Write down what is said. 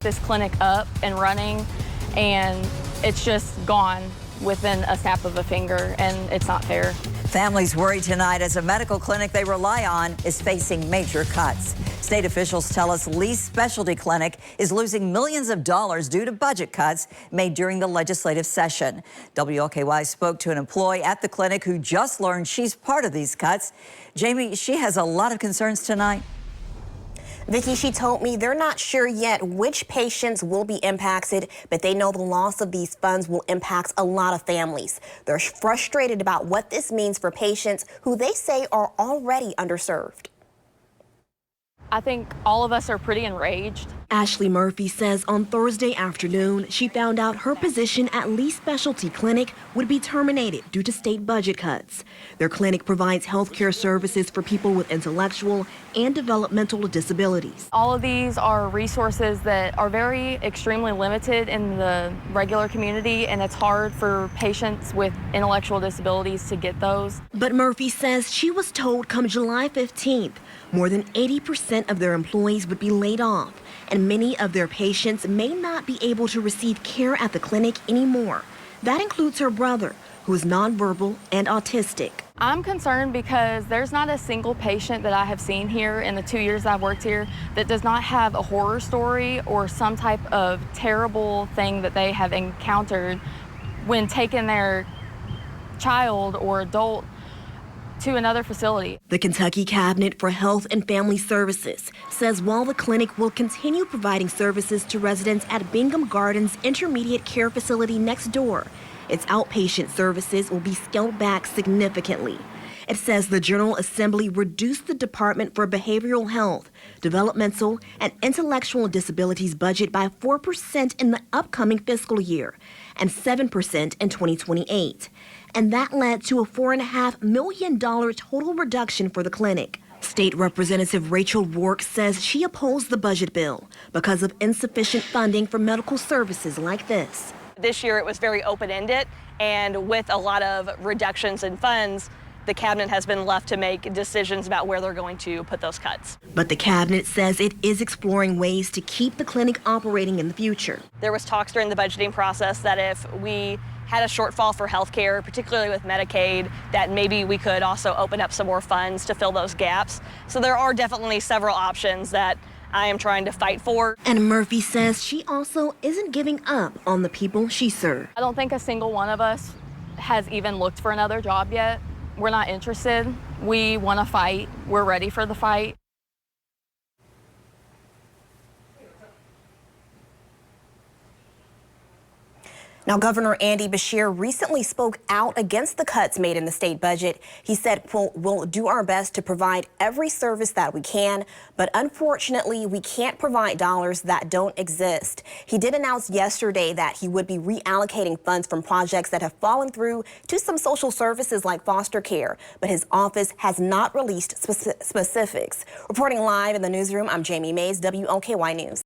this clinic up and running, and it's just gone within a snap of a finger, and it's not fair. Families worry tonight as a medical clinic they rely on is facing major cuts. State officials tell us Lee's specialty clinic is losing millions of dollars due to budget cuts made during the legislative session. WLKY spoke to an employee at the clinic who just learned she's part of these cuts. Jamie, she has a lot of concerns tonight. Vicki, she told me they're not sure yet which patients will be impacted, but they know the loss of these funds will impact a lot of families. They're frustrated about what this means for patients who they say are already underserved. I think all of us are pretty enraged. Ashley Murphy says on Thursday afternoon, she found out her position at Lee's Specialty Clinic would be terminated due to state budget cuts. Their clinic provides health care services for people with intellectual and developmental disabilities. All of these are resources that are very extremely limited in the regular community, and it's hard for patients with intellectual disabilities to get those. But Murphy says she was told come July 15th, more than 80% of their employees would be laid off, and many of their patients may not be able to receive care at the clinic anymore. That includes her brother, who is nonverbal and autistic. I'm concerned because there's not a single patient that I have seen here in the 2 years I've worked here that does not have a horror story or some type of terrible thing that they have encountered when taking their child or adult to another facility. The Kentucky Cabinet for Health and Family Services says while the clinic will continue providing services to residents at Bingham Gardens Intermediate Care Facility next door, its outpatient services will be scaled back significantly. It says the General Assembly reduced the Department for Behavioral Health, Developmental, and Intellectual Disabilities budget by 4% in the upcoming fiscal year and 7% in 2028. And that led to a $4.5 million total reduction for the clinic. State Representative Rachel Rourke says she opposed the budget bill because of insufficient funding for medical services like this. This year it was very open-ended, and with a lot of reductions in funds, the cabinet has been left to make decisions about where they're going to put those cuts. But the cabinet says it is exploring ways to keep the clinic operating in the future. There was talks during the budgeting process that if we had a shortfall for health care, particularly with Medicaid, that maybe we could also open up some more funds to fill those gaps. So there are definitely several options that I am trying to fight for. And Murphy says she also isn't giving up on the people she serves. I don't think a single one of us has even looked for another job yet. We're not interested. We want to fight. We're ready for the fight. Now, Governor Andy Beshear recently spoke out against the cuts made in the state budget. He said, quote, "We'll do our best to provide every service that we can, but unfortunately, we can't provide dollars that don't exist." He did announce yesterday that he would be reallocating funds from projects that have fallen through to some social services like foster care, but his office has not released specifics. Reporting live in the newsroom, I'm Jamie Mays, WLKY News.